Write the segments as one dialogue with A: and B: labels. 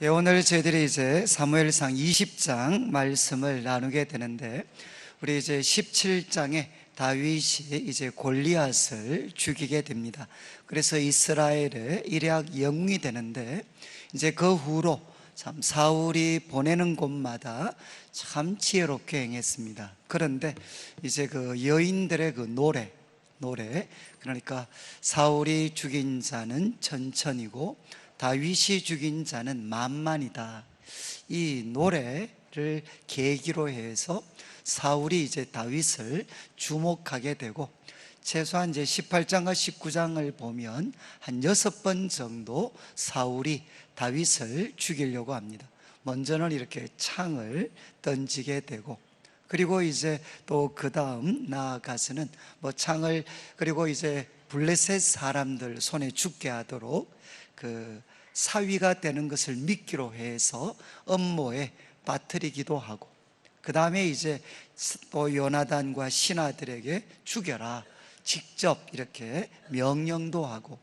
A: 예, 오늘 저희들이 이제 사무엘상 20장 말씀을 나누게 되는데, 우리 이제 17장에 다윗이 이제 골리앗을 죽이게 됩니다. 그래서 이스라엘의 일약 영웅이 되는데, 이제 그 후로 참 사울이 보내는 곳마다 참 지혜롭게 행했습니다. 그런데 이제 그 여인들의 그 노래, 그러니까 사울이 죽인 자는 천천히고 다윗이 죽인 자는 만만이다, 이 노래를 계기로 해서 사울이 이제 다윗을 주목하게 되고, 최소한 이제 18장과 19장을 보면 한 6번 정도 사울이 다윗을 죽이려고 합니다. 먼저는 이렇게 창을 던지게 되고, 그리고 이제 또 그 다음 나아가서는 뭐 창을, 그리고 이제 블레셋 사람들 손에 죽게 하도록 그 사위가 되는 것을 믿기로 해서 음모에 빠뜨리기도 하고, 그 다음에 이제 또 요나단과 신하들에게 죽여라 직접 이렇게 명령도 하고,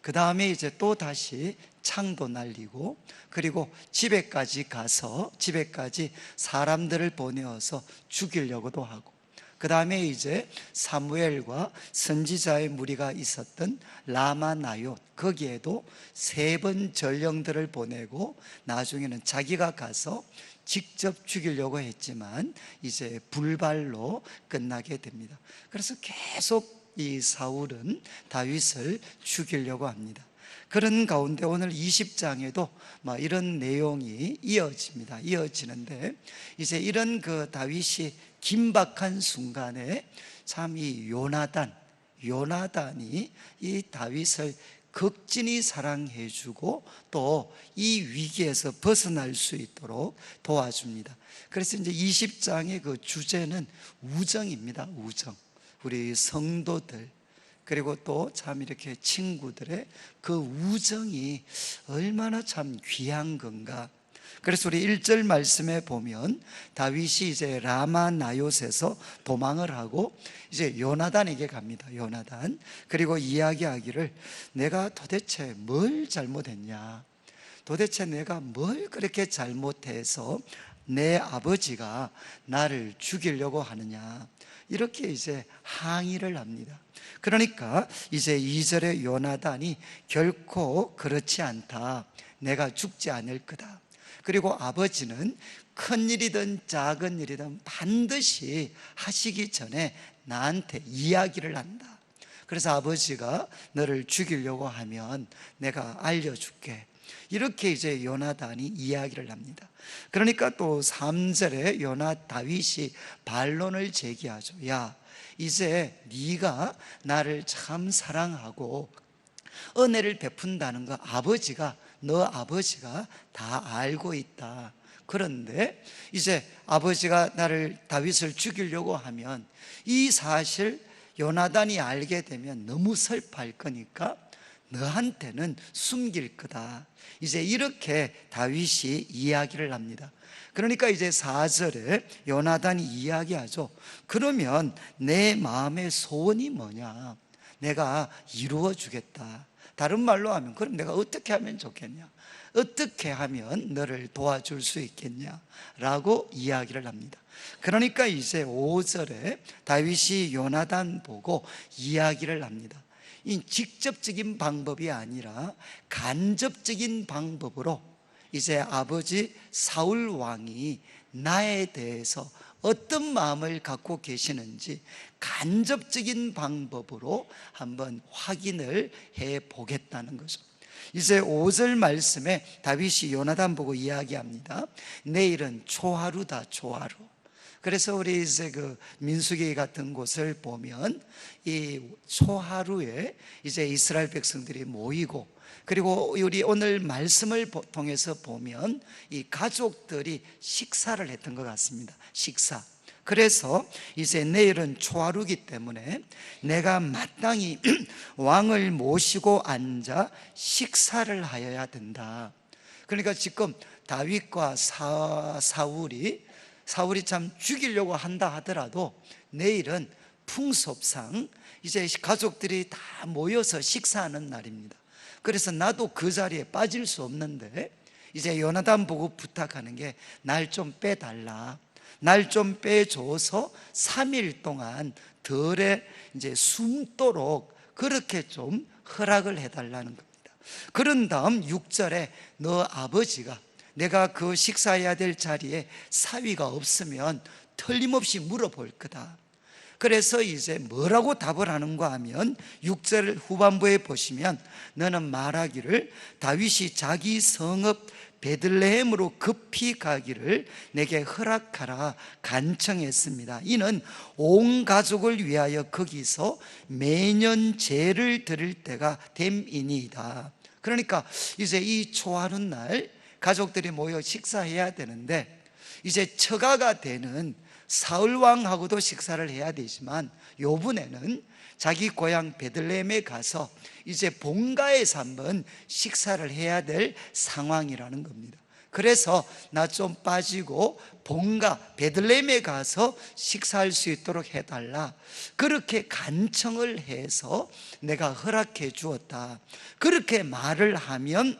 A: 그 다음에 이제 또 다시 창도 날리고, 그리고 집에까지 가서 집에까지 사람들을 보내어서 죽이려고도 하고, 그 다음에 이제 사무엘과 선지자의 무리가 있었던 라마나요, 거기에도 3번 전령들을 보내고 나중에는 자기가 가서 직접 죽이려고 했지만 이제 불발로 끝나게 됩니다. 그래서 계속 이 사울은 다윗을 죽이려고 합니다. 그런 가운데 오늘 20장에도 이런 내용이 이어지는데, 이제 이런 그 다윗이 긴박한 순간에 참 이 요나단이 이 다윗을 극진히 사랑해주고 또 이 위기에서 벗어날 수 있도록 도와줍니다. 그래서 이제 20장의 그 주제는 우정입니다. 우정. 우리 성도들, 그리고 또 참 이렇게 친구들의 그 우정이 얼마나 참 귀한 건가. 그래서 우리 1절 말씀에 보면 다윗이 이제 라마나요스에서 도망을 하고 이제 요나단에게 갑니다. 요나단. 그리고 이야기하기를, 내가 도대체 뭘 잘못했냐, 도대체 내가 뭘 그렇게 잘못해서 내 아버지가 나를 죽이려고 하느냐, 이렇게 이제 항의를 합니다. 그러니까 이제 2절의 요나단이 결코 그렇지 않다, 내가 죽지 않을 거다, 그리고 아버지는 큰 일이든 작은 일이든 반드시 하시기 전에 나한테 이야기를 한다, 그래서 아버지가 너를 죽이려고 하면 내가 알려줄게, 이렇게 이제 요나단이 이야기를 합니다. 그러니까 또 3절에 다윗이 반론을 제기하죠. 야, 이제 네가 나를 참 사랑하고 은혜를 베푼다는 거 너 아버지가 다 알고 있다. 그런데 이제 아버지가 다윗을 죽이려고 하면 이 사실 요나단이 알게 되면 너무 슬퍼할 거니까 너한테는 숨길 거다, 이제 이렇게 다윗이 이야기를 합니다. 그러니까 이제 4절에 요나단이 이야기하죠. 그러면 내 마음의 소원이 뭐냐, 내가 이루어 주겠다. 다른 말로 하면, 그럼 내가 어떻게 하면 좋겠냐, 어떻게 하면 너를 도와줄 수 있겠냐 라고 이야기를 합니다. 그러니까 이제 5절에 다윗이 요나단 보고 이야기를 합니다. 이 직접적인 방법이 아니라 간접적인 방법으로 이제 아버지 사울 왕이 나에 대해서 어떤 마음을 갖고 계시는지 간접적인 방법으로 한번 확인을 해 보겠다는 거죠. 이제 5절 말씀에 다윗이 요나단 보고 이야기합니다. 내일은 초하루다, 초하루. 그래서 우리 이제 그 민수기 같은 곳을 보면 이 초하루에 이제 이스라엘 백성들이 모이고, 그리고 우리 오늘 말씀을 통해서 보면 이 가족들이 식사를 했던 것 같습니다. 식사. 그래서 이제 내일은 초하루기 때문에 내가 마땅히 왕을 모시고 앉아 식사를 하여야 된다. 그러니까 지금 다윗과 사울이 참 죽이려고 한다 하더라도 내일은 풍습상 이제 가족들이 다 모여서 식사하는 날입니다. 그래서 나도 그 자리에 빠질 수 없는데 이제 요나단 보고 부탁하는 게 날 좀 빼달라, 날 좀 빼줘서 3일 동안 덜에 이제 숨도록 그렇게 좀 허락을 해달라는 겁니다. 그런 다음 6절에 너 아버지가 내가 그 식사해야 될 자리에 사위가 없으면 틀림없이 물어볼 거다. 그래서 이제 뭐라고 답을 하는가 하면 6절 후반부에 보시면 너는 말하기를 다윗이 자기 성읍 베들레헴으로 급히 가기를 내게 허락하라 간청했습니다. 이는 온 가족을 위하여 거기서 매년 제를 드릴 때가 됨이니이다. 그러니까 이제 이 초하는 날 가족들이 모여 식사해야 되는데 이제 처가가 되는 사울왕하고도 식사를 해야 되지만 요번에는 자기 고향 베들레헴에 가서 이제 본가에서 한번 식사를 해야 될 상황이라는 겁니다. 그래서 나 좀 빠지고 본가 베들레헴에 가서 식사할 수 있도록 해달라, 그렇게 간청을 해서 내가 허락해 주었다. 그렇게 말을 하면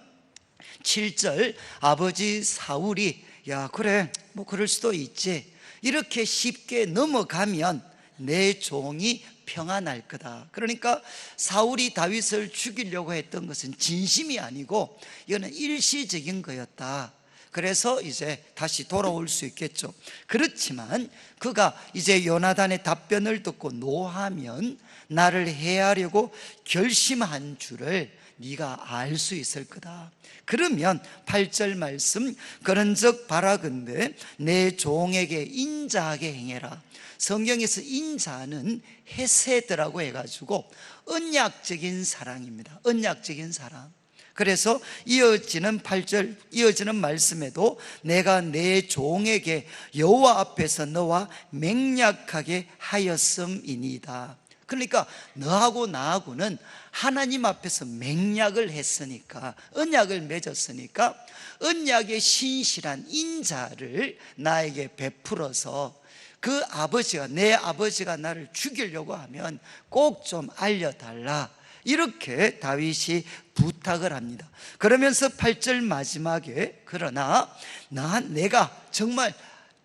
A: 7절 아버지 사울이 야 그래 뭐 그럴 수도 있지, 이렇게 쉽게 넘어가면 내 종이 평안할 거다. 그러니까 사울이 다윗을 죽이려고 했던 것은 진심이 아니고 이거는 일시적인 거였다. 그래서 이제 다시 돌아올 수 있겠죠. 그렇지만 그가 이제 요나단의 답변을 듣고 노하면 나를 해하려고 결심한 줄을 네가 알 수 있을 거다. 그러면 8절 말씀 그런즉 바라건대 내 종에게 인자하게 행해라. 성경에서 인자는 헤세드라고 해가지고 언약적인 사랑입니다. 언약적인 사랑. 그래서 이어지는 8절 이어지는 말씀에도 내가 내 종에게 여호와 앞에서 너와 맹약하게 하였음이니이다. 그러니까 너하고 나하고는 하나님 앞에서 맹약을 했으니까, 언약을 맺었으니까 언약의 신실한 인자를 나에게 베풀어서 그 아버지가, 내 아버지가 나를 죽이려고 하면 꼭 좀 알려달라, 이렇게 다윗이 부탁을 합니다. 그러면서 8절 마지막에 그러나 내가 정말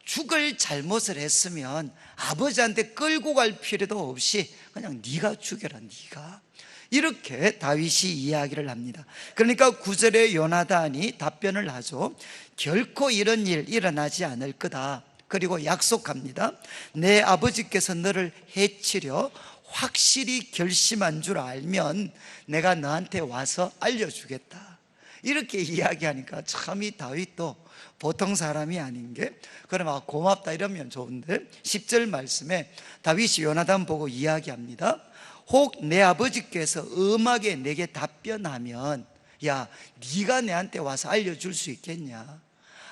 A: 죽을 잘못을 했으면 아버지한테 끌고 갈 필요도 없이 그냥 네가 죽여라, 네가, 이렇게 다윗이 이야기를 합니다. 그러니까 9절에 요나단이 답변을 하죠. 결코 이런 일 일어나지 않을 거다. 그리고 약속합니다. 내 아버지께서 너를 해치려 확실히 결심한 줄 알면 내가 너한테 와서 알려주겠다. 이렇게 이야기하니까 참 이 다윗도 보통 사람이 아닌 게, 그럼 고맙다 이러면 좋은데 10절 말씀에 다윗이 요나단 보고 이야기합니다. 혹 내 아버지께서 엄하게 내게 답변하면 야 네가 내한테 와서 알려줄 수 있겠냐.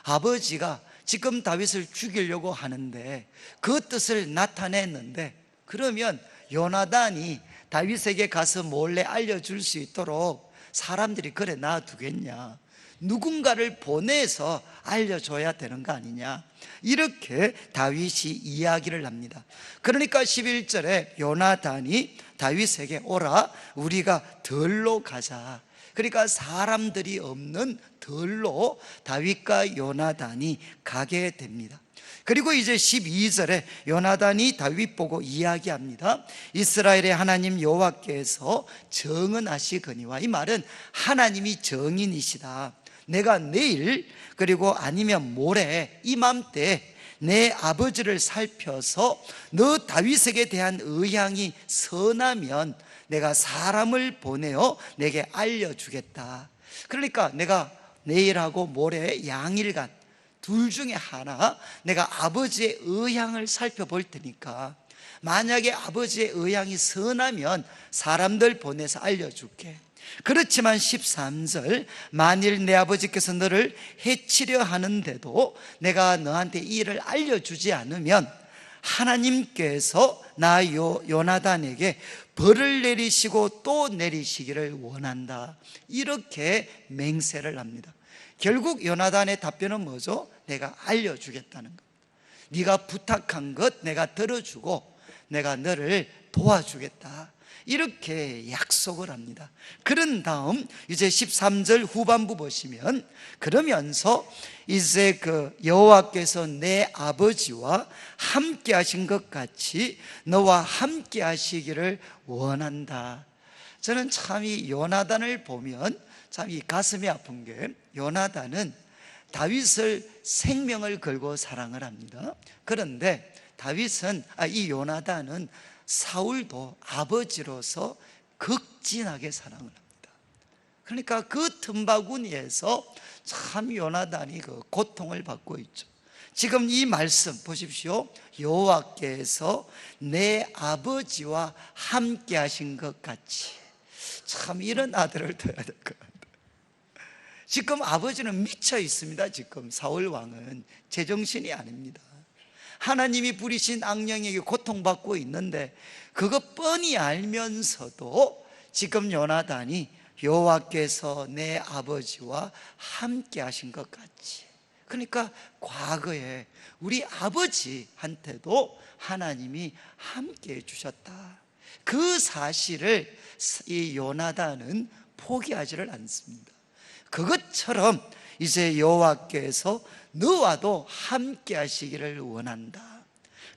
A: 아버지가 지금 다윗을 죽이려고 하는데 그 뜻을 나타냈는데, 그러면 요나단이 다윗에게 가서 몰래 알려줄 수 있도록 사람들이 그래 놔두겠냐. 누군가를 보내서 알려줘야 되는 거 아니냐. 이렇게 다윗이 이야기를 합니다. 그러니까 11절에 요나단이 다윗에게 오라 우리가 들로 가자. 그러니까 사람들이 없는 들로 다윗과 요나단이 가게 됩니다. 그리고 이제 12절에 요나단이 다윗 보고 이야기합니다. 이스라엘의 하나님 여호와께서 정언하시거니와, 이 말은 하나님이 정인이시다. 내가 내일 그리고 아니면 모레 이맘때 내 아버지를 살펴서 너 다윗에게 대한 의향이 선하면 내가 사람을 보내어 내게 알려주겠다. 그러니까 내가 내일하고 모레 양일간 둘 중에 하나 내가 아버지의 의향을 살펴볼 테니까 만약에 아버지의 의향이 선하면 사람들 보내서 알려줄게. 그렇지만 13절 만일 내 아버지께서 너를 해치려 하는데도 내가 너한테 이 일을 알려주지 않으면 하나님께서 나 요나단에게 벌을 내리시고 또 내리시기를 원한다. 이렇게 맹세를 합니다. 결국 요나단의 답변은 뭐죠? 내가 알려주겠다는 것. 네가 부탁한 것 내가 들어주고 내가 너를 도와주겠다. 이렇게 약속을 합니다. 그런 다음 이제 13절 후반부 보시면, 그러면서 이제 그 여호와께서 내 아버지와 함께 하신 것 같이 너와 함께 하시기를 원한다. 저는 참 이 요나단을 보면 참 이 가슴이 아픈 게, 요나단은 다윗을 생명을 걸고 사랑을 합니다. 그런데 이 요나단은 사울도 아버지로서 극진하게 사랑을 합니다. 그러니까 그 틈바구니에서 참 요나단이 그 고통을 받고 있죠. 지금 이 말씀 보십시오. 여호와께서 내 아버지와 함께 하신 것 같이. 참 이런 아들을 둬야 될 것 같아요. 지금 아버지는 미쳐 있습니다. 지금 사울 왕은 제정신이 아닙니다. 하나님이 부리신 악령에게 고통받고 있는데, 그것 뻔히 알면서도 지금 요나단이 여호와께서 내 아버지와 함께 하신 것 같이. 그러니까 과거에 우리 아버지한테도 하나님이 함께 해주셨다, 그 사실을 이 요나단은 포기하지를 않습니다. 그것처럼 이제 여호와께서 너와도 함께 하시기를 원한다.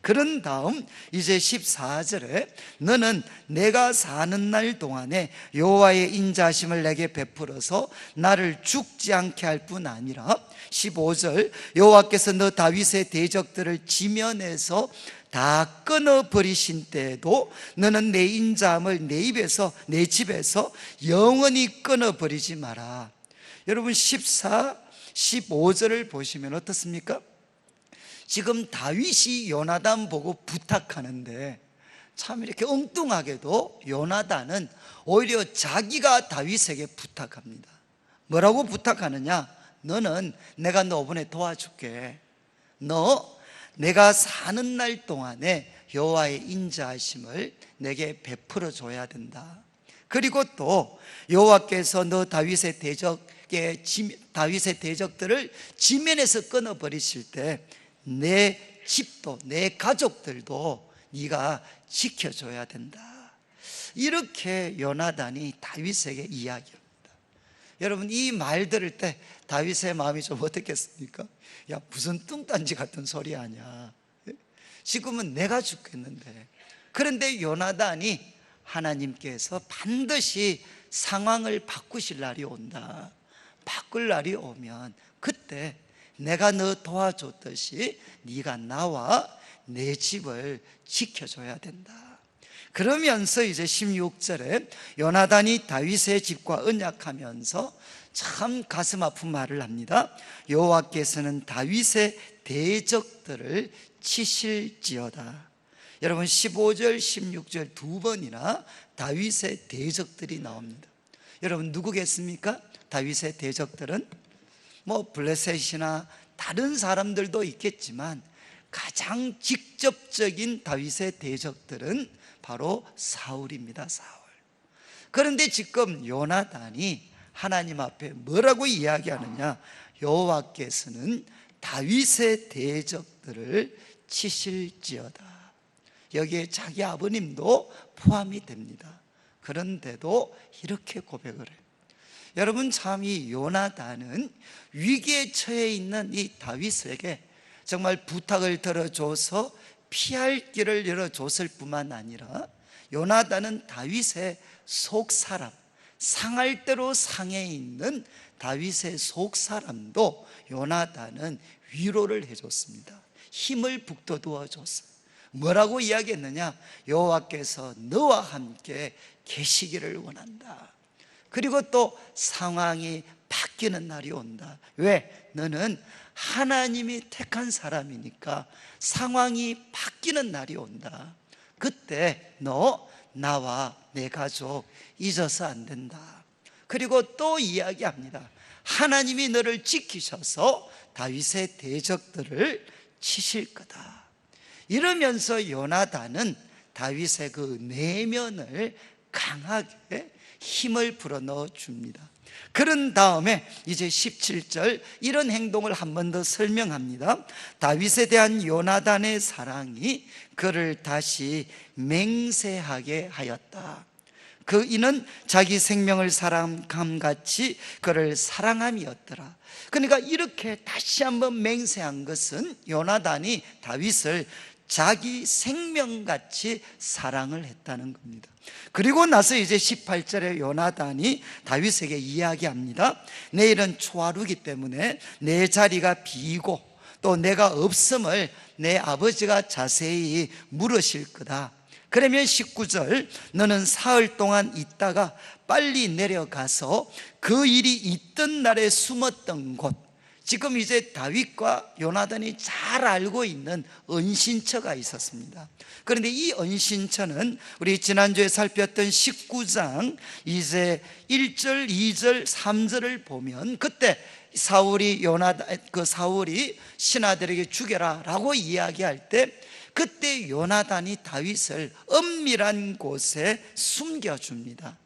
A: 그런 다음 이제 14절에 너는 내가 사는 날 동안에 여호와의 인자하심을 내게 베풀어서 나를 죽지 않게 할 뿐 아니라, 15절 여호와께서 너 다윗의 대적들을 지면에서 다 끊어버리신 때에도 너는 내 인자함을 내 집에서 영원히 끊어버리지 마라. 여러분 14, 15절을 보시면 어떻습니까? 지금 다윗이 요나단 보고 부탁하는데, 참 이렇게 엉뚱하게도 요나단은 오히려 자기가 다윗에게 부탁합니다. 뭐라고 부탁하느냐? 너는 내가 너 이번에 도와줄게. 너 내가 사는 날 동안에 여호와의 인자하심을 내게 베풀어 줘야 된다. 그리고 또 여호와께서 너 다윗의 대적들을 지면에서 끊어버리실 때 내 집도 내 가족들도 네가 지켜줘야 된다. 이렇게 요나단이 다윗에게 이야기합니다. 여러분 이 말 들을 때 다윗의 마음이 좀 어떻겠습니까? 야, 무슨 뚱딴지 같은 소리 하냐, 지금은 내가 죽겠는데. 그런데 요나단이 하나님께서 반드시 상황을 바꾸실 날이 온다, 바꿀 날이 오면 그때 내가 너 도와줬듯이 네가 나와 내 집을 지켜줘야 된다. 그러면서 이제 16절에 요나단이 다윗의 집과 언약하면서 참 가슴 아픈 말을 합니다. 여호와께서는 다윗의 대적들을 치실지어다. 여러분 15절 16절 두 번이나 다윗의 대적들이 나옵니다. 여러분 누구겠습니까? 다윗의 대적들은 뭐 블레셋이나 다른 사람들도 있겠지만, 가장 직접적인 다윗의 대적들은 바로 사울입니다. 사울. 그런데 지금 요나단이 하나님 앞에 뭐라고 이야기하느냐? 여호와께서는 다윗의 대적들을 치실지어다. 여기에 자기 아버님도 포함이 됩니다. 그런데도 이렇게 고백을 해요. 여러분 참 이 요나단은 위기에 처해 있는 이 다윗에게 정말 부탁을 들어줘서 피할 길을 열어줬을 뿐만 아니라, 요나단은 다윗의 속사람, 상할 대로 상해 있는 다윗의 속사람도 요나단은 위로를 해줬습니다. 힘을 북돋워 줬어요. 뭐라고 이야기했느냐? 여호와께서 너와 함께 계시기를 원한다. 그리고 또 상황이 바뀌는 날이 온다. 왜? 너는 하나님이 택한 사람이니까 상황이 바뀌는 날이 온다. 그때 너 나와 내 가족 잊어서 안 된다. 그리고 또 이야기합니다. 하나님이 너를 지키셔서 다윗의 대적들을 치실 거다. 이러면서 요나단은 다윗의 그 내면을 강하게 힘을 불어넣어 줍니다. 그런 다음에 이제 17절 이런 행동을 한 번 더 설명합니다. 다윗에 대한 요나단의 사랑이 그를 다시 맹세하게 하였다. 이는 자기 생명을 사랑함같이 그를 사랑함이었더라. 그러니까 이렇게 다시 한번 맹세한 것은 요나단이 다윗을 자기 생명같이 사랑을 했다는 겁니다. 그리고 나서 이제 18절에 요나단이 다윗에게 이야기합니다. 내일은 초하루기 때문에 내 자리가 비고 또 내가 없음을 내 아버지가 자세히 물으실 거다. 그러면 19절 너는 사흘 동안 있다가 빨리 내려가서 그 일이 있던 날에 숨었던 곳, 지금 이제 다윗과 요나단이 잘 알고 있는 은신처가 있었습니다. 그런데 이 은신처는 우리 지난주에 살폈던 19장 이제 1절, 2절, 3절을 보면 그때 사울이 신하들에게 죽여라 라고 이야기할 때 그때 요나단이 다윗을 은밀한 곳에 숨겨줍니다.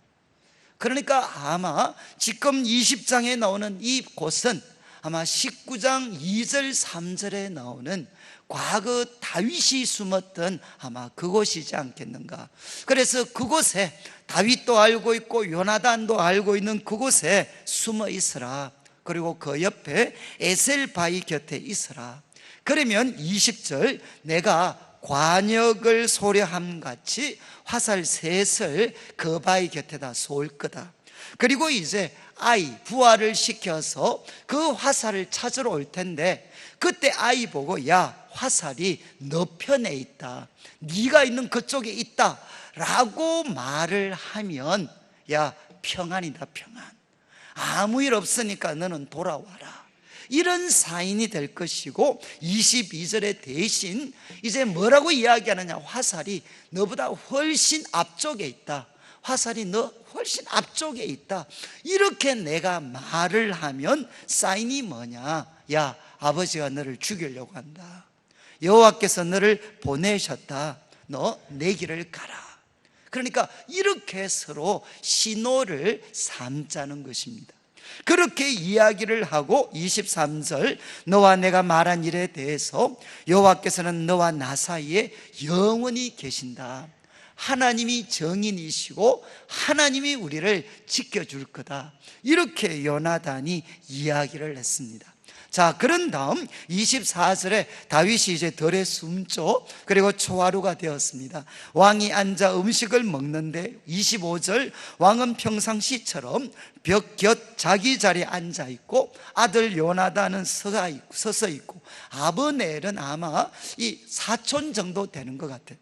A: 그러니까 아마 지금 20장에 나오는 이 곳은 아마 19장 2절 3절에 나오는 과거 다윗이 숨었던 아마 그곳이지 않겠는가. 그래서 그곳에 다윗도 알고 있고 요나단도 알고 있는 그곳에 숨어 있으라. 그리고 그 옆에 에셀바위 곁에 있으라. 그러면 20절 내가 관역을 소려함같이 화살 셋을 그 바위 곁에다 쏠 거다. 그리고 이제 부하를 시켜서 그 화살을 찾으러 올 텐데 그때 보고 야 화살이 너 편에 있다, 네가 있는 그쪽에 있다 라고 말을 하면 야 평안이다, 평안, 아무 일 없으니까 너는 돌아와라, 이런 사인이 될 것이고 22절에 대신 이제 뭐라고 이야기하느냐, 화살이 너보다 훨씬 앞쪽에 있다, 화살이 너 훨씬 앞쪽에 있다, 이렇게 내가 말을 하면 사인이 뭐냐, 야 아버지가 너를 죽이려고 한다, 여호와께서 너를 보내셨다, 너 내 길을 가라. 그러니까 이렇게 서로 신호를 삼자는 것입니다. 그렇게 이야기를 하고 23절 너와 내가 말한 일에 대해서 여호와께서는 너와 나 사이에 영원히 계신다, 하나님이 정인이시고 하나님이 우리를 지켜줄 거다, 이렇게 요나단이 이야기를 했습니다. 자, 그런 다음 24절에 다윗이 이제 덜에 숨죠. 그리고 초하루가 되었습니다. 왕이 앉아 음식을 먹는데 25절 왕은 평상시처럼 벽 곁 자기 자리에 앉아 있고 아들 요나단은 서서 있고 아브넬은 아마 이 사촌 정도 되는 것 같아요.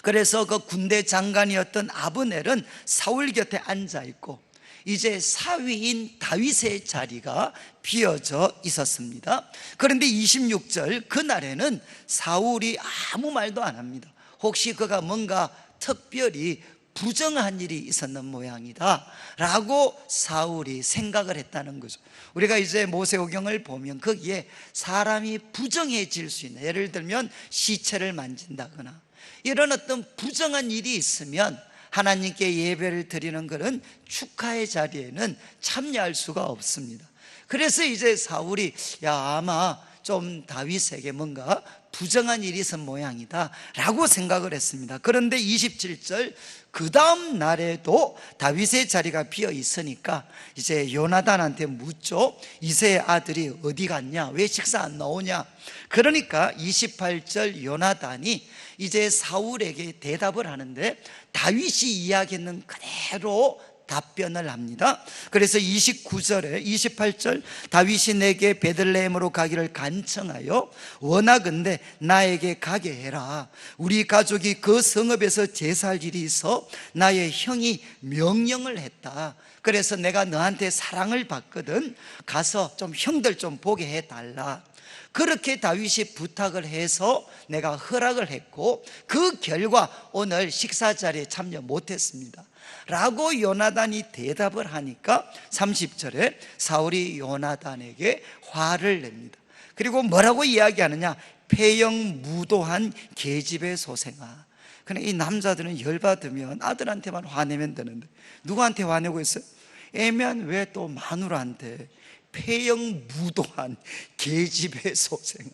A: 그래서 그 군대 장관이었던 아브넬은 사울 곁에 앉아 있고 이제 사위인 다윗의 자리가 비어져 있었습니다. 그런데 26절 그날에는 사울이 아무 말도 안 합니다. 혹시 그가 뭔가 특별히 부정한 일이 있었는 모양이다 라고 사울이 생각을 했다는 거죠. 우리가 이제 모세오경을 보면 거기에 사람이 부정해질 수 있는, 예를 들면 시체를 만진다거나 이런 어떤 부정한 일이 있으면 하나님께 예배를 드리는 것은 축하의 자리에는 참여할 수가 없습니다. 그래서 이제 사울이 아마 좀 다윗에게 뭔가 부정한 일이 있은 모양이다 라고 생각을 했습니다. 그런데 27절 그 다음 날에도 다윗의 자리가 비어 있으니까 이제 요나단한테 묻죠. 이새의 아들이 어디 갔냐, 왜 식사 안 나오냐. 그러니까 28절 요나단이 이제 사울에게 대답을 하는데 다윗이 이야기했는 그대로 답변을 합니다. 그래서 28절 다윗이 내게 베들레헴으로 가기를 간청하여 원하건대 나에게 가게 해라. 우리 가족이 그 성읍에서 제사할 일이 있어 나의 형이 명령을 했다. 그래서 내가 너한테 사랑을 받거든 가서 좀 형들 좀 보게 해달라. 그렇게 다윗이 부탁을 해서 내가 허락을 했고 그 결과 오늘 식사 자리에 참여 못했습니다 라고 요나단이 대답을 하니까 30절에 사울이 요나단에게 화를 냅니다. 그리고 뭐라고 이야기하느냐, 폐영무도한 계집의 소생아. 그러니까 이 남자들은 열받으면 아들한테만 화내면 되는데 누구한테 화내고 있어요? 애매한 왜 또 마누라한테 폐영무도한 계집애 소생아,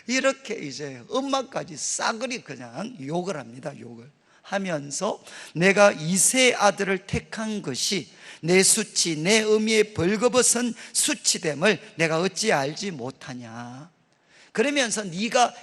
A: 이렇게 이제 엄마까지 싸그리 그냥 욕을 합니다. 욕을 하면서 내가 이세 아들을 택한 것이 내 수치, 내 의미에 벌거벗은 수치됨을 내가 어찌 알지 못하냐. 그러면서 네가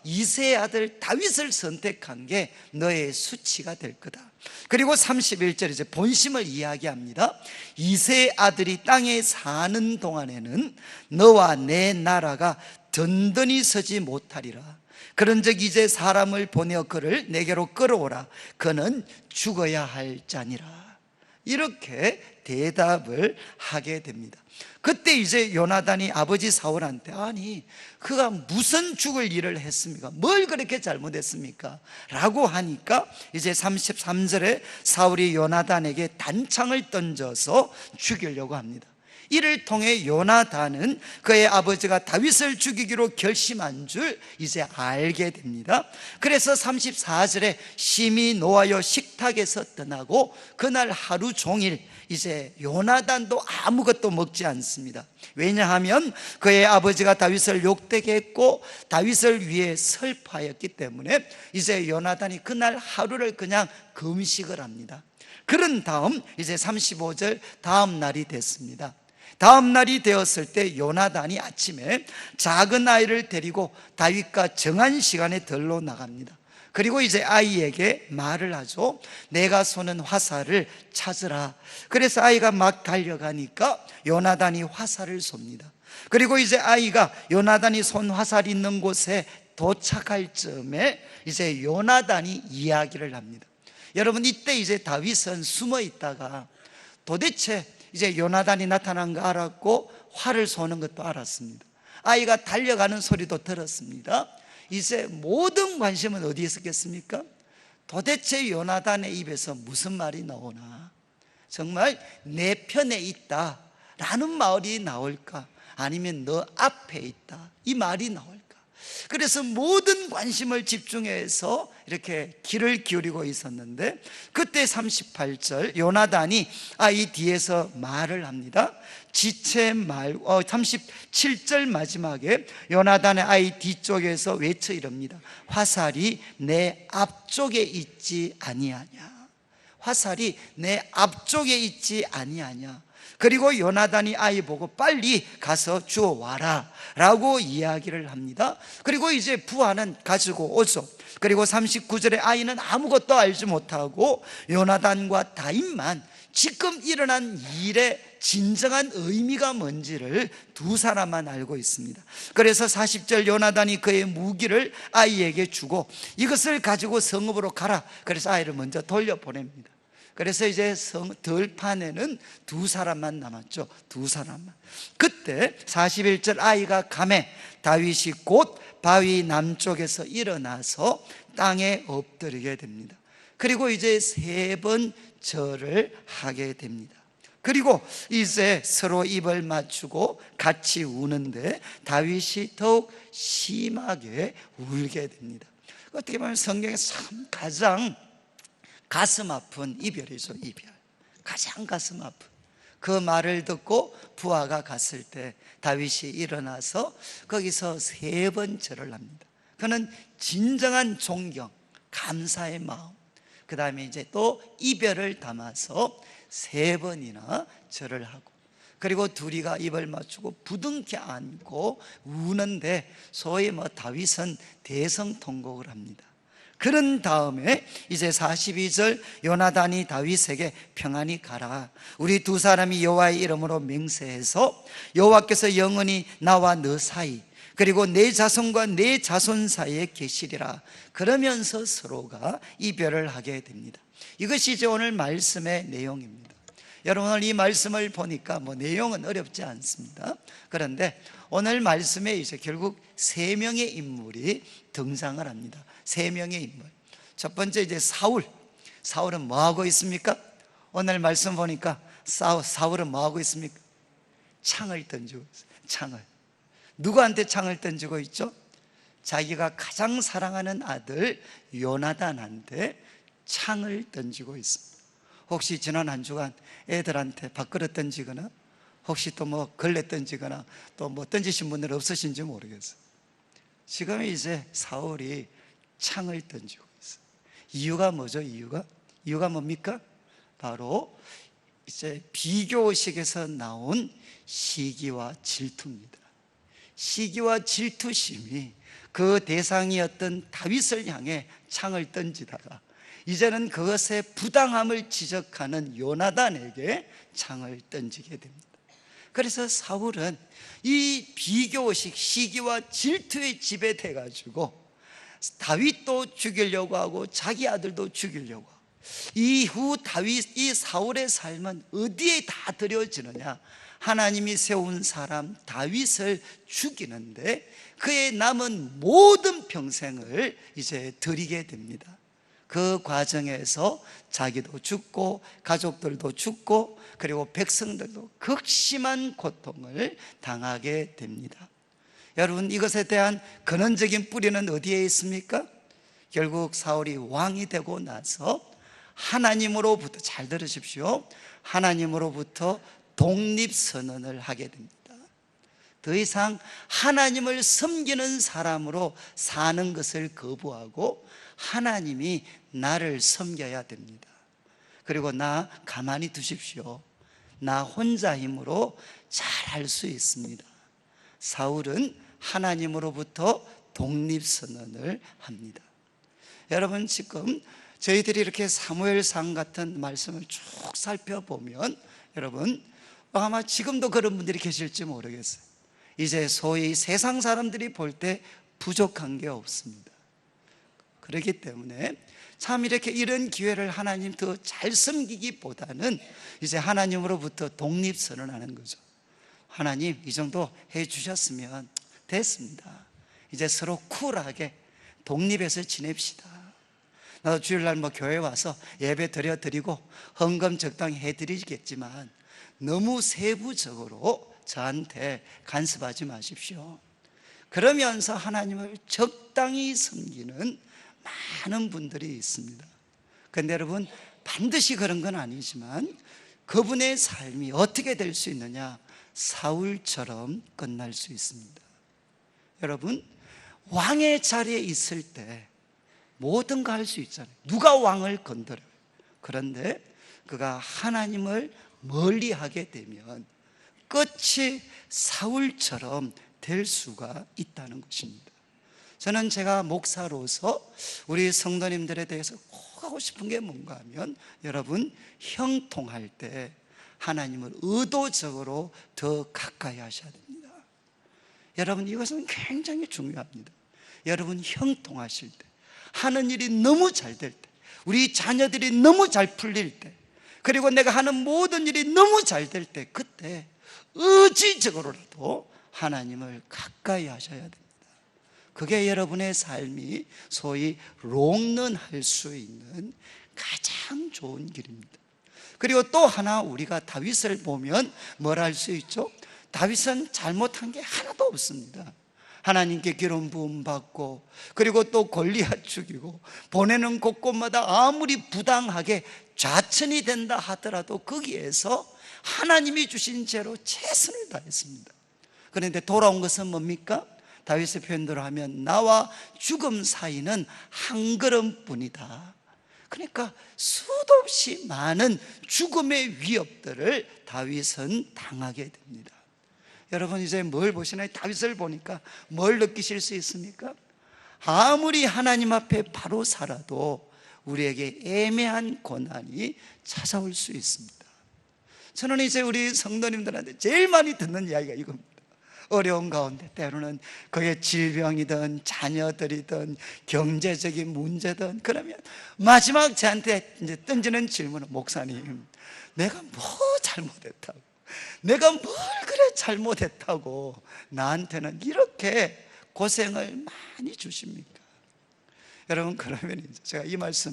A: 이세의 아들 다윗을 선택한 게 너의 수치가 될 거다. 그리고 31절 이제 본심을 이야기합니다. 이세의 아들이 땅에 사는 동안에는 너와 내 나라가 든든히 서지 못하리라. 그런즉 이제 사람을 보내어 그를 내게로 끌어오라. 그는 죽어야 할 자니라. 이렇게 대답을 하게 됩니다. 그때 이제 요나단이 아버지 사울한테, 아니 그가 무슨 죽을 일을 했습니까? 뭘 그렇게 잘못했습니까? 라고 하니까 이제 33절에 사울이 요나단에게 단창을 던져서 죽이려고 합니다. 이를 통해 요나단은 그의 아버지가 다윗을 죽이기로 결심한 줄 이제 알게 됩니다. 그래서 34절에 심히 노하여 식탁에서 떠나고 그날 하루 종일 이제 요나단도 아무것도 먹지 않습니다. 왜냐하면 그의 아버지가 다윗을 욕되게 했고 다윗을 위해 슬퍼하였기 때문에 이제 요나단이 그날 하루를 그냥 금식을 합니다. 그런 다음 이제 35절 다음 날이 됐습니다. 다음 날이 되었을 때 요나단이 아침에 작은 아이를 데리고 다윗과 정한 시간에 들러 나갑니다. 그리고 이제 아이에게 말을 하죠. 내가 쏘는 화살을 찾으라. 그래서 아이가 막 달려가니까 요나단이 화살을 쏩니다. 그리고 이제 아이가 요나단이 쏜 화살이 있는 곳에 도착할 즈음에 이제 요나단이 이야기를 합니다. 여러분, 이때 이제 다윗은 숨어 있다가 도대체 이제 요나단이 나타난 거 알았고 활을 쏘는 것도 알았습니다. 아이가 달려가는 소리도 들었습니다. 이제 모든 관심은 어디에 있었겠습니까? 도대체 요나단의 입에서 무슨 말이 나오나, 정말 내 편에 있다 라는 말이 나올까, 아니면 너 앞에 있다 이 말이 나올까. 그래서 모든 관심을 집중해서 이렇게 귀를 기울이고 있었는데, 그때 38절 요나단이 아이 뒤에서 말을 합니다. 지체 말고 37절 마지막에 요나단의 아이 뒤쪽에서 외쳐 이럽니다. 화살이 내 앞쪽에 있지 아니하냐. 화살이 내 앞쪽에 있지 아니하냐. 그리고 요나단이 아이 보고 빨리 가서 주워와라 라고 이야기를 합니다. 그리고 이제 부하는 가지고 오죠. 그리고 39절에 아이는 아무것도 알지 못하고 요나단과 다윗만 지금 일어난 일의 진정한 의미가 뭔지를 두 사람만 알고 있습니다. 그래서 40절 요나단이 그의 무기를 아이에게 주고 이것을 가지고 성읍으로 가라. 그래서 아이를 먼저 돌려보냅니다. 그래서 이제 들판에는 두 사람만 남았죠. 두 사람만. 그때 41절 아이가 가매 다윗이 곧 바위 남쪽에서 일어나서 땅에 엎드리게 됩니다. 그리고 이제 3번 절을 하게 됩니다. 그리고 이제 서로 입을 맞추고 같이 우는데 다윗이 더욱 심하게 울게 됩니다. 어떻게 보면 성경에서 참 가장 가슴 아픈 이별이죠. 이별. 가장 가슴 아픈 그 말을 듣고 부하가 갔을 때 다윗이 일어나서 거기서 3번 절을 합니다. 그는 진정한 존경, 감사의 마음, 그 다음에 이제 또 이별을 담아서 3번이나 절을 하고, 그리고 둘이가 입을 맞추고 부둥켜 안고 우는데 소위 다윗은 대성통곡을 합니다. 그런 다음에 이제 42절 요나단이 다윗에게 평안히 가라. 우리 두 사람이 여호와의 이름으로 맹세해서 여호와께서 영원히 나와 너 사이 그리고 내 자손과 내 자손 사이에 계시리라. 그러면서 서로가 이별을 하게 됩니다. 이것이 이제 오늘 말씀의 내용입니다. 여러분, 오늘 이 말씀을 보니까 내용은 어렵지 않습니다. 그런데 오늘 말씀에 이제 결국 3명의 인물이 등장을 합니다. 3명의 인물. 첫 번째 이제 사울은 뭐 하고 있습니까? 오늘 말씀 보니까 사울은 뭐 하고 있습니까? 창을 던지고 있어요. 창을. 누구한테 창을 던지고 있죠? 자기가 가장 사랑하는 아들 요나단한테 창을 던지고 있습니다. 혹시 지난 한 주간 애들한테 밥그릇 던지거나 혹시 또 뭐 걸레 던지거나 또 뭐 던지신 분들 없으신지 모르겠어요. 지금 이제 사울이 창을 던지고 있어요. 이유가 뭐죠? 이유가 뭡니까? 바로 이제 비교식에서 나온 시기와 질투입니다. 시기와 질투심이 그 대상이었던 다윗을 향해 창을 던지다가 이제는 그것의 부당함을 지적하는 요나단에게 창을 던지게 됩니다. 그래서 사울은 이 비교식 시기와 질투에 지배돼 가지고 다윗도 죽이려고 하고 자기 아들도 죽이려고 하고, 이후 이 사울의 삶은 어디에 다 들여지느냐? 하나님이 세운 사람 다윗을 죽이는데 그의 남은 모든 평생을 이제 드리게 됩니다. 그 과정에서 자기도 죽고 가족들도 죽고 그리고 백성들도 극심한 고통을 당하게 됩니다. 여러분, 이것에 대한 근원적인 뿌리는 어디에 있습니까? 결국 사울이 왕이 되고 나서 하나님으로부터, 잘 들으십시오, 하나님으로부터 독립선언을 하게 됩니다. 더 이상 하나님을 섬기는 사람으로 사는 것을 거부하고 하나님이 나를 섬겨야 됩니다. 그리고 나 가만히 두십시오. 나 혼자 힘으로 잘할 수 있습니다. 사울은 하나님으로부터 독립선언을 합니다. 여러분, 지금 저희들이 이렇게 사무엘상 같은 말씀을 쭉 살펴보면 여러분 아마 지금도 그런 분들이 계실지 모르겠어요. 이제 소위 세상 사람들이 볼 때 부족한 게 없습니다. 그렇기 때문에 참 이렇게 이런 기회를 하나님 더 잘 섬기기보다는 이제 하나님으로부터 독립선언하는 거죠. 하나님, 이 정도 해 주셨으면 됐습니다. 이제 서로 쿨하게 독립해서 지냅시다. 나도 주일날 뭐 교회 와서 예배 드리고 헌금 적당히 해드리겠지만 너무 세부적으로 저한테 간섭하지 마십시오. 그러면서 하나님을 적당히 섬기는 많은 분들이 있습니다. 그런데 여러분, 반드시 그런 건 아니지만 그분의 삶이 어떻게 될 수 있느냐? 사울처럼 끝날 수 있습니다. 여러분, 왕의 자리에 있을 때 모든 거 할 수 있잖아요. 누가 왕을 건드려요? 그런데 그가 하나님을 멀리하게 되면 끝이 사울처럼 될 수가 있다는 것입니다. 저는 제가 목사로서 우리 성도님들에 대해서 꼭 하고 싶은 게 뭔가 하면, 여러분, 형통할 때 하나님을 의도적으로 더 가까이 하셔야 됩니다. 여러분, 이것은 굉장히 중요합니다. 여러분, 형통하실 때, 하는 일이 너무 잘 될 때, 우리 자녀들이 너무 잘 풀릴 때, 그리고 내가 하는 모든 일이 너무 잘 될 때, 그때 의지적으로라도 하나님을 가까이 하셔야 됩니다. 그게 여러분의 삶이 소위 롱런할 수 있는 가장 좋은 길입니다. 그리고 또 하나, 우리가 다윗을 보면 뭘 알 수 있죠? 다윗은 잘못한 게 하나도 없습니다. 하나님께 기름 부음 받고, 그리고 또 골리앗 죽이고, 보내는 곳곳마다 아무리 부당하게 좌천이 된다 하더라도 거기에서 하나님이 주신 죄로 최선을 다했습니다. 그런데 돌아온 것은 뭡니까? 다윗의 표현대로 하면 나와 죽음 사이는 한 걸음뿐이다. 그러니까 수도 없이 많은 죽음의 위협들을 다윗은 당하게 됩니다. 여러분, 이제 뭘 보시나요? 다윗을 보니까 뭘 느끼실 수 있습니까? 아무리 하나님 앞에 바로 살아도 우리에게 애매한 고난이 찾아올 수 있습니다. 저는 이제 우리 성도님들한테 제일 많이 듣는 이야기가 이겁니다. 어려운 가운데 때로는 그게 질병이든 자녀들이든 경제적인 문제든, 그러면 마지막 저한테 이제 던지는 질문은, 목사님, 내가 뭐 잘못했다고, 내가 뭘 그래 잘못했다고 나한테는 이렇게 고생을 많이 주십니까? 여러분, 그러면 이제 제가 이 말씀,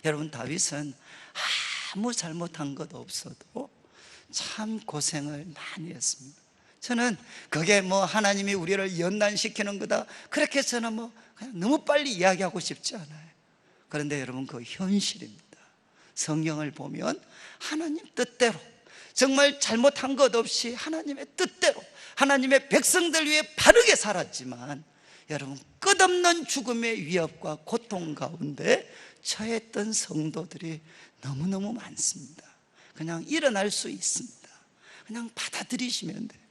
A: 여러분, 다윗은 아무 잘못한 것 없어도 참 고생을 많이 했습니다. 저는 그게 뭐 하나님이 우리를 연단시키는 거다, 그렇게 저는 뭐 그냥 너무 빨리 이야기하고 싶지 않아요. 그런데 여러분, 그 현실입니다. 성경을 보면 하나님 뜻대로, 정말 잘못한 것 없이 하나님의 뜻대로 하나님의 백성들 위해 바르게 살았지만, 여러분, 끝없는 죽음의 위협과 고통 가운데 처했던 성도들이 너무너무 많습니다. 그냥 일어날 수 있습니다. 그냥 받아들이시면 돼요.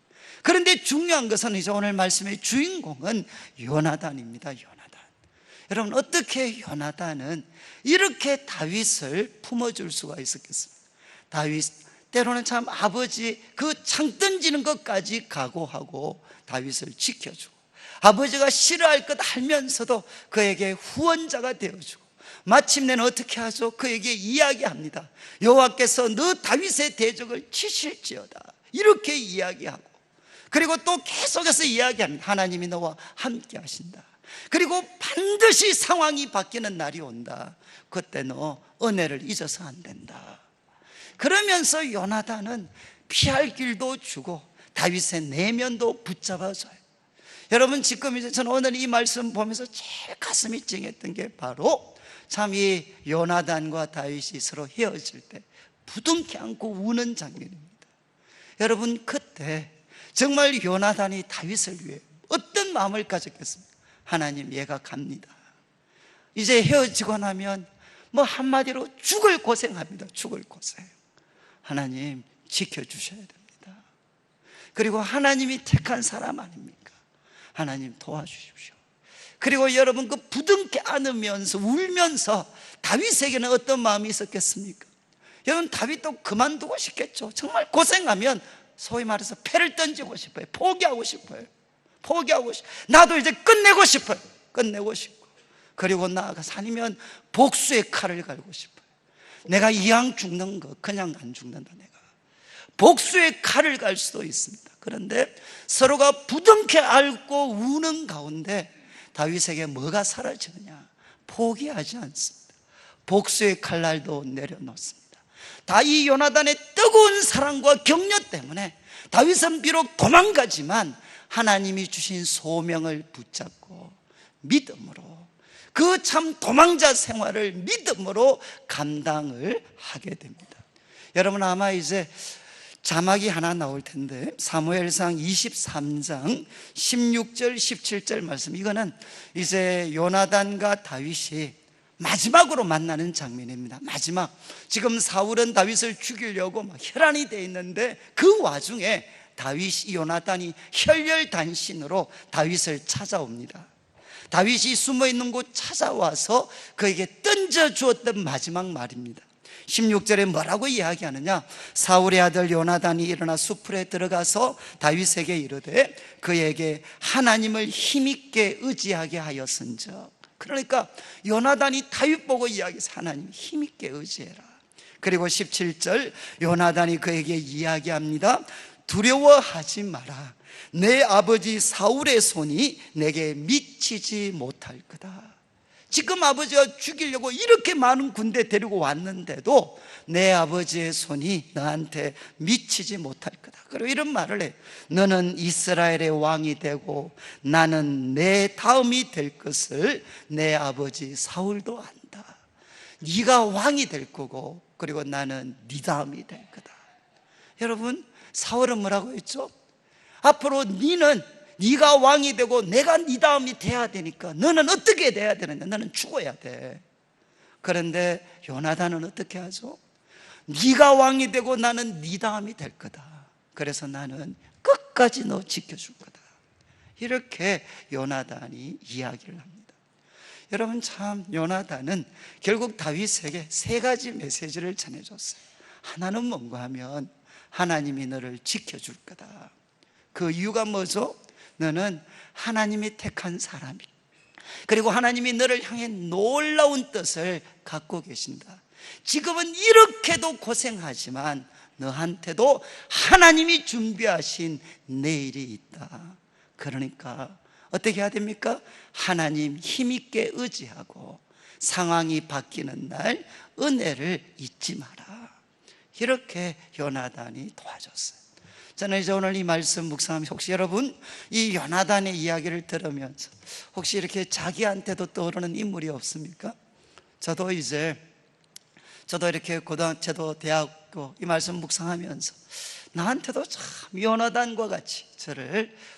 A: 그런데 중요한 것은 이제 오늘 말씀의 주인공은 요나단입니다. 요나단. 여러분, 어떻게 요나단은 이렇게 다윗을 품어줄 수가 있었겠습니까? 다윗, 때로는 참 아버지 그 창 던지는 것까지 각오하고 다윗을 지켜주고, 아버지가 싫어할 것 알면서도 그에게 후원자가 되어주고, 마침내는 어떻게 하죠? 그에게 이야기합니다. 여호와께서 너 다윗의 대적을 치실지어다, 이렇게 이야기하고, 그리고 또 계속해서 이야기합니다. 하나님이 너와 함께 하신다. 그리고 반드시 상황이 바뀌는 날이 온다. 그때 너 은혜를 잊어서 안 된다. 그러면서 요나단은 피할 길도 주고 다윗의 내면도 붙잡아줘요. 여러분, 지금 이제 저는 오늘 이 말씀 보면서 제일 가슴이 찡했던 게 바로 참 이 요나단과 다윗이 서로 헤어질 때 부둥켜 안고 우는 장면입니다. 여러분, 그때 정말 요나단이 다윗을 위해 어떤 마음을 가졌겠습니까? 하나님, 얘가 갑니다. 이제 헤어지고 나면 뭐 한마디로 죽을 고생합니다. 죽을 고생. 하나님, 지켜주셔야 됩니다. 그리고 하나님이 택한 사람 아닙니까? 하나님, 도와주십시오. 그리고 여러분, 그 부둥켜 안으면서 울면서 다윗에게는 어떤 마음이 있었겠습니까? 여러분, 다윗도 그만두고 싶겠죠. 정말 고생하면 소위 말해서 패를 던지고 싶어요. 포기하고 싶어요. 포기하고 싶어요. 나도 이제 끝내고 싶어요. 끝내고 싶고, 그리고 나아가서 아니면 복수의 칼을 갈고 싶어요. 내가 이왕 죽는 거 그냥 안 죽는다. 내가 복수의 칼을 갈 수도 있습니다. 그런데 서로가 부둥켜 안고 우는 가운데 다윗에게 뭐가 사라지느냐? 포기하지 않습니다. 복수의 칼날도 내려놓습니다. 다 이 요나단의 뜨거운 사랑과 격려 때문에 다윗은 비록 도망가지만 하나님이 주신 소명을 붙잡고 믿음으로, 그 참 도망자 생활을 믿음으로 감당을 하게 됩니다. 여러분, 아마 이제 자막이 하나 나올 텐데, 사무엘상 23장 16절 17절 말씀, 이거는 이제 요나단과 다윗이 마지막으로 만나는 장면입니다. 마지막, 지금 사울은 다윗을 죽이려고 막 혈안이 돼 있는데 그 와중에 다윗이, 요나단이 혈혈단신으로 다윗을 찾아옵니다. 다윗이 숨어있는 곳 찾아와서 그에게 던져주었던 마지막 말입니다. 16절에 뭐라고 이야기하느냐? 사울의 아들 요나단이 일어나 수풀에 들어가서 다윗에게 이르되 그에게 하나님을 힘있게 의지하게 하였은즉. 그러니까 요나단이 다윗 보고 이야기해서 하나님 힘있게 의지해라. 그리고 17절, 요나단이 그에게 이야기합니다. 두려워하지 마라. 내 아버지 사울의 손이 내게 미치지 못할 거다. 지금 아버지가 죽이려고 이렇게 많은 군대 데리고 왔는데도 내 아버지의 손이 너한테 미치지 못할 거다. 그리고 이런 말을 해. 너는 이스라엘의 왕이 되고 나는 내 다음이 될 것을 내 아버지 사울도 안다. 네가 왕이 될 거고, 그리고 나는 네 다음이 될 거다. 여러분, 사울은 뭐라고 했죠? 앞으로 네가 왕이 되고 내가 네 다음이 돼야 되니까 너는 어떻게 돼야 되느냐? 너는 죽어야 돼. 그런데 요나단은 어떻게 하죠? 네가 왕이 되고 나는 네 다음이 될 거다. 그래서 나는 끝까지 너 지켜줄 거다. 이렇게 요나단이 이야기를 합니다. 여러분, 참 요나단은 결국 다윗에게 세 가지 메시지를 전해줬어요. 하나는 뭔가 하면 하나님이 너를 지켜줄 거다. 그 이유가 뭐죠? 너는 하나님이 택한 사람이, 그리고 하나님이 너를 향해 놀라운 뜻을 갖고 계신다. 지금은 이렇게도 고생하지만 너한테도 하나님이 준비하신 내일이 있다. 그러니까 어떻게 해야 됩니까? 하나님 힘있게 의지하고 상황이 바뀌는 날 은혜를 잊지 마라. 이렇게 요나단이 도와줬어요. 저는 이제 오늘 이 말씀 묵상하면서 혹시 여러분 이 요나단의 이야기를 들으면서 혹시 이렇게 자기한테도 떠오르는 인물이 없습니까? 저도 이렇게 저도 대학교 이 말씀 묵상하면서 나한테도 참 요나단과 같이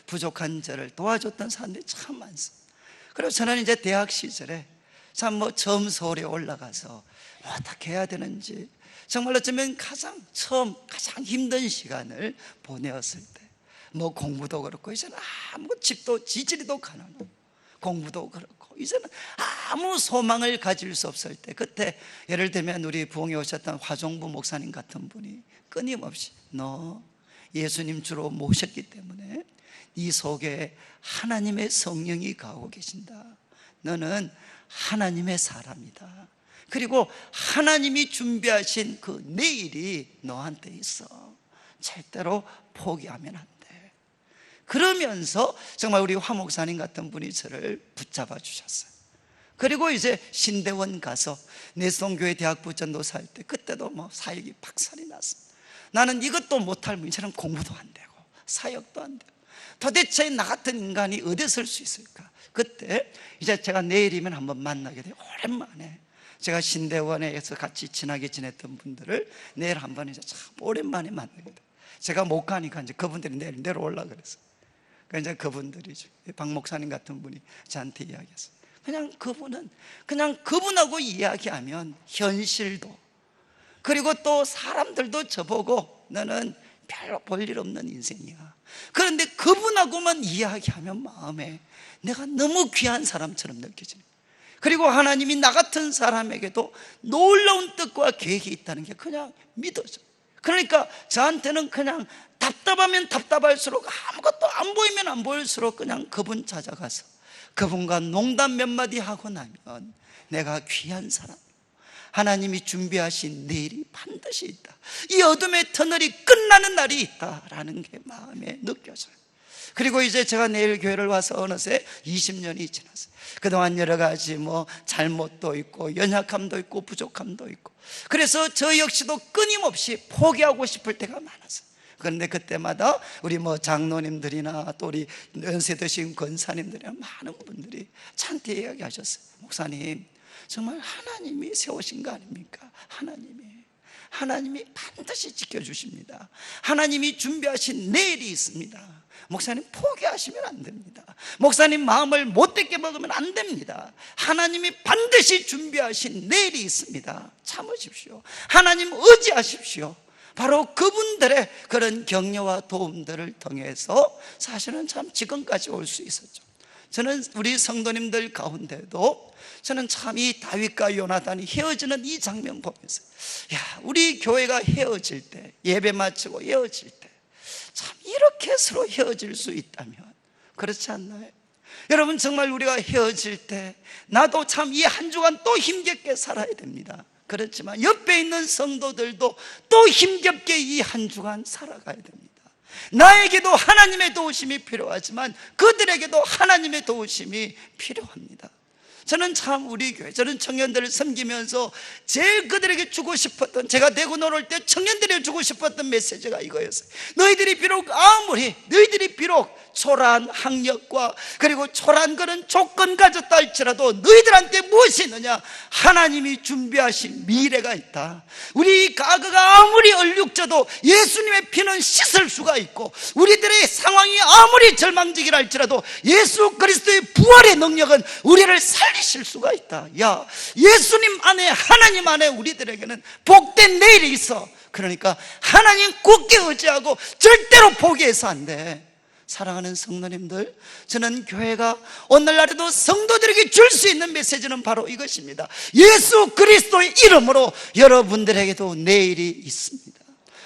A: 부족한 저를 도와줬던 사람들이 참 많습니다. 그리고 저는 이제 대학 시절에 참 처음 서울에 올라가서 어떻게 해야 되는지 정말 어쩌면 가장 힘든 시간을 보내었을 때 공부도 그렇고 이제는 아무 집도 지지리도 가난하고 공부도 그렇고 이제는 아무 소망을 가질 수 없을 때 그때 예를 들면 우리 부흥에 오셨던 화종부 목사님 같은 분이 끊임없이 너 예수님 주로 모셨기 때문에 네 속에 하나님의 성령이 가고 계신다. 너는 하나님의 사람이다. 그리고 하나님이 준비하신 그 내일이 너한테 있어. 절대로 포기하면 안 돼. 그러면서 정말 우리 화 목사님 같은 분이 저를 붙잡아 주셨어요. 그리고 이제 신대원 가서 내성교회 대학부 전도사 할 때 그때도 사역이 박살이 났습니다. 나는 이것도 못할 이제는 공부도 안 되고 사역도 안 되고 도대체 나 같은 인간이 어디에 설 수 있을까? 그때 이제 제가 내일이면 한번 만나게 돼요. 오랜만에 제가 신대원에서 같이 친하게 지냈던 분들을 내일 한번 이제 참 오랜만에 만나게 돼요. 제가 못 가니까 이제 그분들이 내일 내려올라 그랬어요. 그러니까 이제 그분들이죠. 박 목사님 같은 분이 저한테 이야기했어요. 그냥 그분하고 이야기하면 현실도 그리고 또 사람들도 저보고 너는 별로 볼일 없는 인생이야. 그런데 그분하고만 이야기하면 마음에 내가 너무 귀한 사람처럼 느껴져요. 그리고 하나님이 나 같은 사람에게도 놀라운 뜻과 계획이 있다는 게 그냥 믿어져요. 그러니까 저한테는 그냥 답답하면 답답할수록 아무것도 안 보이면 안 보일수록 그냥 그분 찾아가서 그분과 농담 몇 마디 하고 나면 내가 귀한 사람, 하나님이 준비하신 내일이 반드시 있다. 이 어둠의 터널이 끝나는 날이 있다라는 게 마음에 느껴져요. 그리고 이제 제가 내일 교회를 와서 어느새 20년이 지났어요. 그동안 여러 가지 잘못도 있고 연약함도 있고 부족함도 있고 그래서 저 역시도 끊임없이 포기하고 싶을 때가 많았어요. 그런데 그때마다 우리 장로님들이나 또 우리 연세 드신 권사님들이나 많은 분들이 저한테 이야기하셨어요. 목사님 정말 하나님이 세우신 거 아닙니까? 하나님이 반드시 지켜주십니다. 하나님이 준비하신 내일이 있습니다. 목사님 포기하시면 안 됩니다. 목사님 마음을 못되게 먹으면 안 됩니다. 하나님이 반드시 준비하신 내일이 있습니다. 참으십시오. 하나님 의지하십시오. 바로 그분들의 그런 격려와 도움들을 통해서 사실은 참 지금까지 올 수 있었죠. 저는 우리 성도님들 가운데도 저는 참 이 다윗과 요나단이 헤어지는 이 장면 보면서 우리 교회가 헤어질 때 예배 마치고 헤어질 때 참 이렇게 서로 헤어질 수 있다면 그렇지 않나요? 여러분 정말 우리가 헤어질 때 나도 참 이 한 주간 또 힘겹게 살아야 됩니다. 그렇지만 옆에 있는 성도들도 또 힘겹게 이 한 주간 살아가야 됩니다. 나에게도 하나님의 도우심이 필요하지만 그들에게도 하나님의 도우심이 필요합니다. 저는 참 우리 교회, 저는 청년들을 섬기면서 제일 그들에게 주고 싶었던, 제가 대구 놀을 때 청년들에게 주고 싶었던 메시지가 이거였어요. 너희들이 비록 초라한 학력과 그리고 초라한 그런 조건 가졌다 할지라도 너희들한테 무엇이 있느냐? 하나님이 준비하신 미래가 있다. 우리 과거가 아무리 얼룩져도 예수님의 피는 씻을 수가 있고 우리들의 상황이 아무리 절망적이라 할지라도 예수 그리스도의 부활의 능력은 우리를 살리실 수가 있다. 예수님 안에, 하나님 안에 우리들에게는 복된 내일이 있어. 그러니까 하나님 굳게 의지하고 절대로 포기해서 안 돼. 사랑하는 성도님들, 저는 교회가 오늘날에도 성도들에게 줄 수 있는 메시지는 바로 이것입니다. 예수 그리스도의 이름으로 여러분들에게도 내일이 있습니다.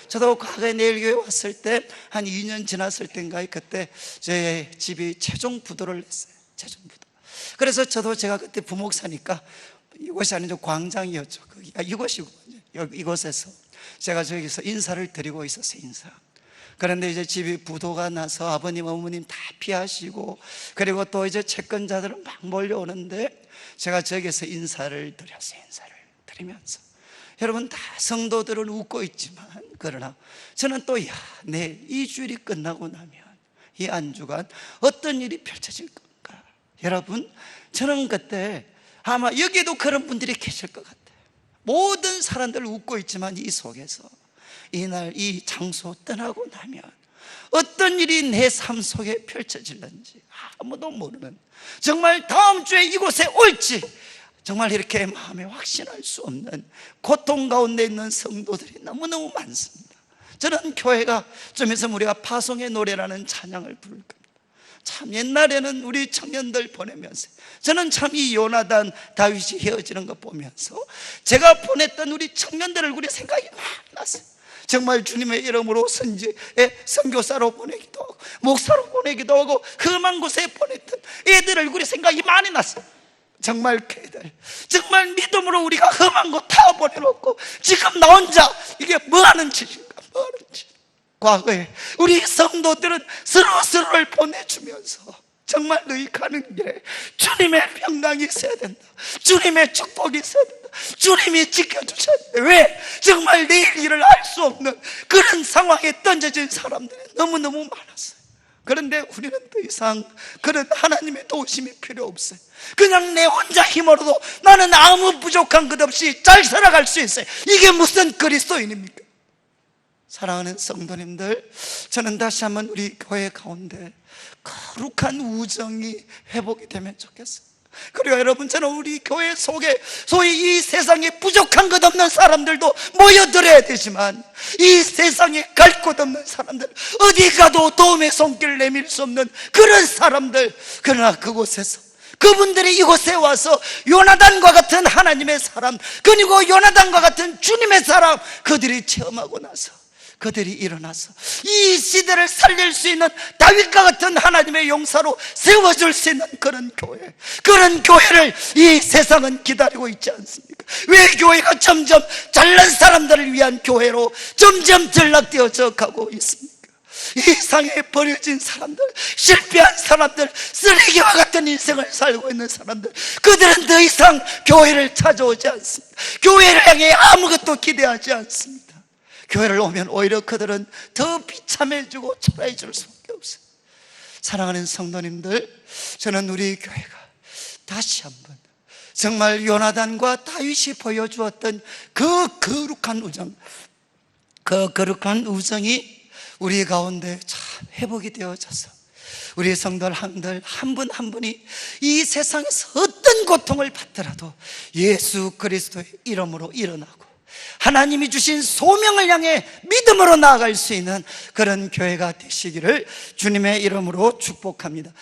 A: 저도 과거에 내일교회 왔을 때 한 2년 지났을 때인가요? 그때 제 집이 최종 부도를 냈어요. 최종 부도. 그래서 제가 그때 부목사니까 이곳이 아니죠, 광장이었죠. 이곳이거든요. 이곳에서 제가 저기서 인사를 드리고 있었어요. 그런데 이제 집이 부도가 나서 아버님 어머님 다 피하시고 그리고 또 이제 채권자들은 막 몰려오는데 제가 저기서 인사를 드렸어요. 인사를 드리면서 여러분, 다 성도들은 웃고 있지만, 그러나 저는 또 내 이 주일이 끝나고 나면 이 한 주간 어떤 일이 펼쳐질 건가. 여러분, 저는 그때 아마 여기에도 그런 분들이 계실 것 같아요. 모든 사람들 웃고 있지만 이 속에서 이날 이 장소 떠나고 나면 어떤 일이 내 삶 속에 펼쳐질는지 아무도 모르는, 정말 다음 주에 이곳에 올지 정말 이렇게 마음에 확신할 수 없는 고통 가운데 있는 성도들이 너무너무 많습니다. 저는 교회가 좀 있으면 우리가 파송의 노래라는 찬양을 부를 겁니다. 참 옛날에는 우리 청년들 보내면서 저는 참 이 요나단 다윗이 헤어지는 거 보면서 제가 보냈던 우리 청년들 얼굴에 생각이 막 났어요. 정말 주님의 이름으로 선교사로 보내기도 하고 목사로 보내기도 하고 험한 곳에 보냈던 애들 얼굴에 생각이 많이 났어요. 정말 그들 정말 믿음으로 우리가 험한 곳 다 보내놓고 지금 나 혼자 이게 뭐하는 짓인가, 뭐하는 짓. 과거에 우리 성도들은 서로를 보내주면서 정말 너희 가는 길에 주님의 평강이 있어야 된다, 주님의 축복이 있어야 된다, 주님이 지켜주셔야 된다. 왜? 정말 내일 일을 알 수 없는 그런 상황에 던져진 사람들이 너무너무 많았어요. 그런데 우리는 더 이상 그런 하나님의 도우심이 필요 없어요. 그냥 내 혼자 힘으로도 나는 아무 부족한 것 없이 잘 살아갈 수 있어요. 이게 무슨 그리스도인입니까? 사랑하는 성도님들, 저는 다시 한번 우리 교회 가운데 거룩한 우정이 회복이 되면 좋겠어요. 그리고 여러분, 저는 우리 교회 속에 소위 이 세상에 부족한 것 없는 사람들도 모여들어야 되지만 이 세상에 갈 곳 없는 사람들, 어디 가도 도움의 손길을 내밀 수 없는 그런 사람들, 그러나 그곳에서 그분들이 이곳에 와서 요나단과 같은 하나님의 사람, 그리고 요나단과 같은 주님의 사람, 그들이 체험하고 나서 그들이 일어나서 이 시대를 살릴 수 있는 다윗과 같은 하나님의 용사로 세워줄 수 있는 그런 교회, 그런 교회를 이 세상은 기다리고 있지 않습니까? 왜 교회가 점점 잘난 사람들을 위한 교회로 점점 전락되어져 가고 있습니까? 이 세상에 버려진 사람들, 실패한 사람들, 쓰레기와 같은 인생을 살고 있는 사람들, 그들은 더 이상 교회를 찾아오지 않습니다. 교회를 향해 아무것도 기대하지 않습니다. 교회를 오면 오히려 그들은 더 비참해지고 초라해질 수밖에 없어요. 사랑하는 성도님들, 저는 우리 교회가 다시 한번 정말 요나단과 다윗이 보여주었던 그 거룩한 우정, 그 거룩한 우정이 우리 가운데 참 회복이 되어져서 우리 성도들 한 분 한 분이 이 세상에서 어떤 고통을 받더라도 예수 그리스도의 이름으로 일어나고 하나님이 주신 소명을 향해 믿음으로 나아갈 수 있는 그런 교회가 되시기를 주님의 이름으로 축복합니다.